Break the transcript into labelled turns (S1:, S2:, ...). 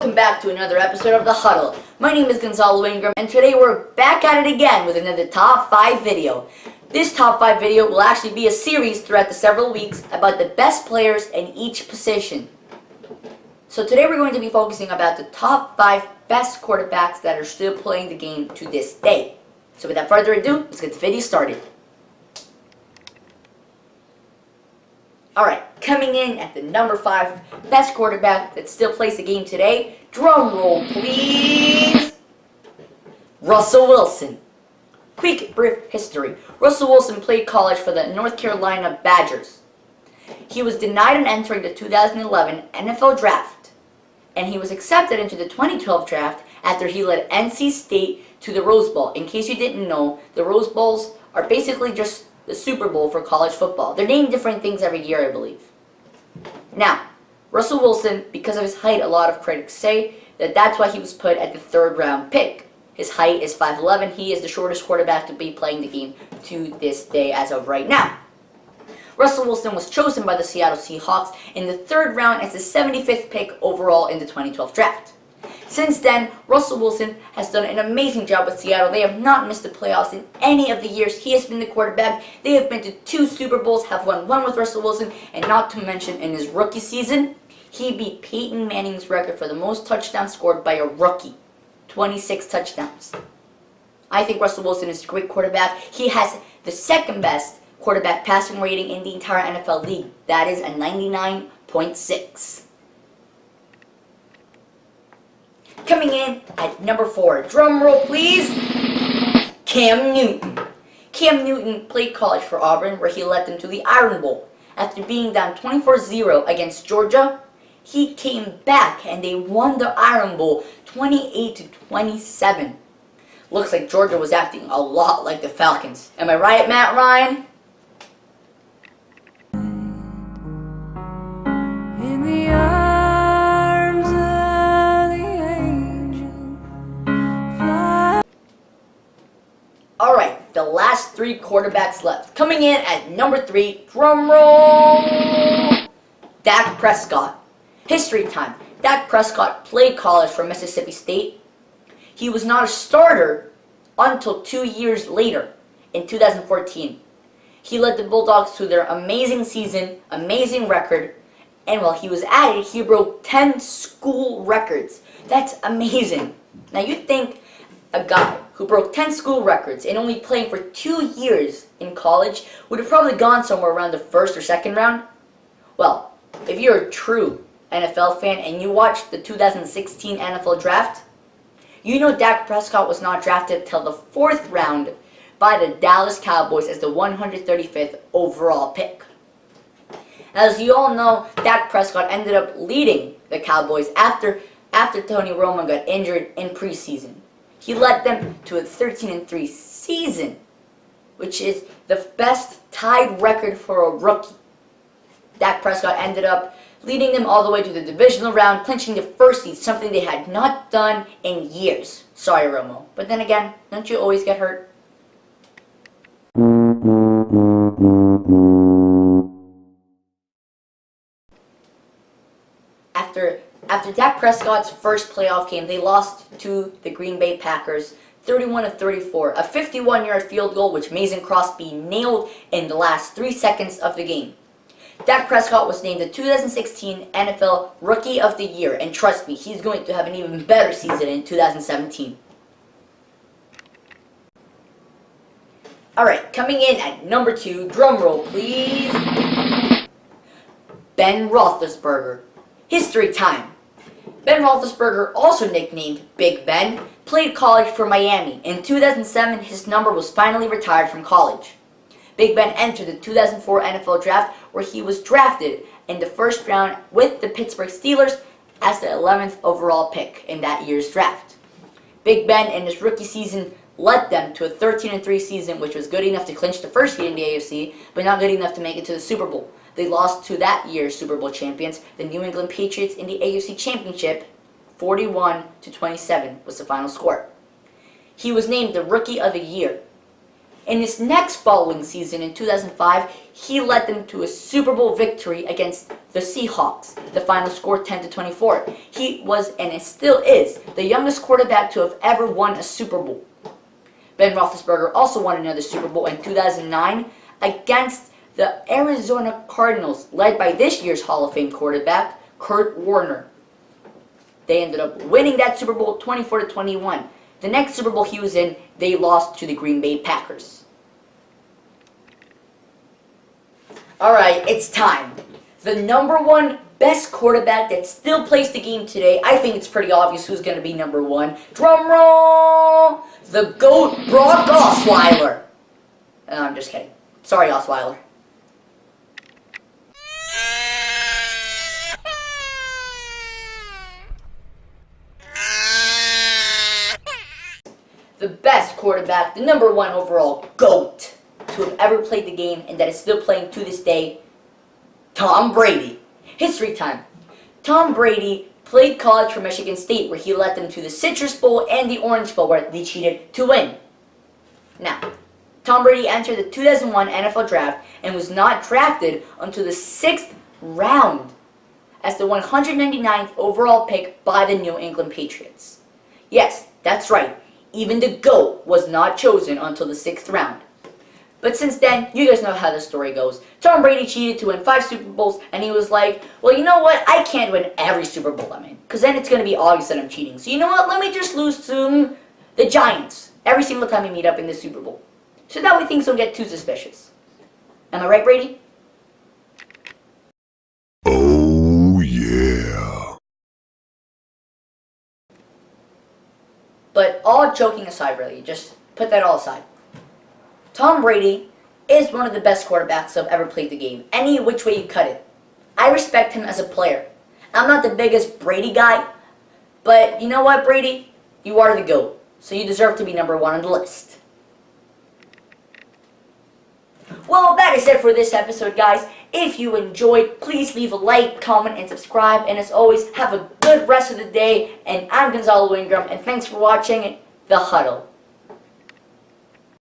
S1: Welcome back to another episode of The Huddle. My name is Gonzalo Ingram, and today we're back at it again with another Top 5 video. This Top 5 video will actually be a series throughout the several weeks about the best players in each position. So today we're going to be focusing about the top 5 best quarterbacks that are still playing the game to this day. So without further ado, let's get the video started. Alright, coming in at the number 5 best quarterback that still plays the game today, drum roll please, Russell Wilson. Quick brief history. Russell Wilson played college for the North Carolina Badgers. He was denied an entering the 2011 NFL Draft, and he was accepted into the 2012 Draft after he led NC State to the Rose Bowl. In case you didn't know, the Rose Bowls are basically just the Super Bowl for college football. They're named different things every year, I believe. Now, Russell Wilson, because of his height, a lot of critics say that that's why he was put at the 3rd round pick. His height is 5'11". He is the shortest quarterback to be playing the game to this day as of right now. Russell Wilson was chosen by the Seattle Seahawks in the 3rd round as the 75th pick overall in the 2012 draft. Since then, Russell Wilson has done an amazing job with Seattle. They have not missed the playoffs in any of the years he has been the quarterback. They have been to 2 Super Bowls, have won 1 with Russell Wilson, and not to mention in his rookie season, he beat Peyton Manning's record for the most touchdowns scored by a rookie. 26 touchdowns. I think Russell Wilson is a great quarterback. He has the 2nd best quarterback passing rating in the entire NFL league. That is a 99.6. Coming in at number 4, drum roll please, Cam Newton. Cam Newton played college for Auburn, where he led them to the Iron Bowl. After being down 24-0 against Georgia, he came back and they won the Iron Bowl 28-27. Looks like Georgia was acting a lot like the Falcons. Am I right, Matt Ryan? In the arms of the angel, fly. Alright, the last 3 quarterbacks left. Coming in at number 3, drum roll, Dak Prescott. History time. Dak Prescott played college for Mississippi State. He was not a starter until 2 years later, in 2014. He led the Bulldogs to their amazing season, amazing record, and while he was at it, he broke 10 school records. That's amazing. Now you think a guy who broke 10 school records and only playing for 2 years in college would have probably gone somewhere around the 1st or 2nd round? Well, if you're a true NFL fan and you watched the 2016 NFL Draft, you know Dak Prescott was not drafted till the 4th round by the Dallas Cowboys as the 135th overall pick. As you all know, Dak Prescott ended up leading the Cowboys after Tony Romo got injured in preseason. He led them to a 13-3 season, which is the best tied record for a rookie. Dak Prescott ended up leading them all the way to the divisional round, clinching the 1st seed, something they had not done in years. Sorry, Romo. But then again, don't you always get hurt? After Dak Prescott's first playoff game, they lost to the Green Bay Packers 31-34, a 51-yard field goal which Mason Crosby nailed in the last 3 seconds of the game. Dak Prescott was named the 2016 NFL Rookie of the Year, and trust me, he's going to have an even better season in 2017. Alright, coming in at number 2, drum roll please, Ben Roethlisberger. History time. Ben Roethlisberger, also nicknamed Big Ben, played college for Miami. In 2007, his number was finally retired from college. Big Ben entered the 2004 NFL Draft, where he was drafted in the 1st round with the Pittsburgh Steelers as the 11th overall pick in that year's draft. Big Ben in his rookie season led them to a 13-3 season, which was good enough to clinch the 1st seed in the AFC, but not good enough to make it to the Super Bowl. They lost to that year's Super Bowl champions, the New England Patriots, in the AFC Championship. 41-27 was the final score. He was named the Rookie of the Year. In his next following season in 2005, he led them to a Super Bowl victory against the Seahawks. The final score 10-24. He was, and it still is, the youngest quarterback to have ever won a Super Bowl. Ben Roethlisberger also won another Super Bowl in 2009 against the Arizona Cardinals, led by this year's Hall of Fame quarterback, Kurt Warner. They ended up winning that Super Bowl 24-21. The next Super Bowl he was in, they lost to the Green Bay Packers. Alright, it's time. The number one best quarterback that still plays the game today. I think it's pretty obvious who's going to be number one. Drum roll! The GOAT, Brock Osweiler. I'm just kidding. Sorry, Osweiler. The best quarterback, the number one overall GOAT to have ever played the game and that is still playing to this day, Tom Brady. History time. Tom Brady played college for Michigan State, where he led them to the Citrus Bowl and the Orange Bowl, where they cheated to win. Now, Tom Brady entered the 2001 NFL Draft and was not drafted until the 6th round as the 199th overall pick by the New England Patriots. Yes, that's right. Even the GOAT was not chosen until the 6th round. But since then, you guys know how the story goes. Tom Brady cheated to win 5 Super Bowls, and he was like, well, you know what? I can't win every Super Bowl I'm in, because then it's going to be obvious that I'm cheating. So you know what? Let me just lose to the Giants every single time we meet up in the Super Bowl. So that way things don't get too suspicious. Am I right, Brady?
S2: Oh, yeah.
S1: But all joking aside, really, just put that all aside. Tom Brady is one of the best quarterbacks to have ever played the game, any which way you cut it. I respect him as a player. I'm not the biggest Brady guy, but you know what, Brady? You are the GOAT, so you deserve to be number one on the list. Well, that is it for this episode, guys. If you enjoyed, please leave a like, comment, and subscribe. And as always, have a good rest of the day. And I'm Gonzalo Ingram, and thanks for watching The Huddle.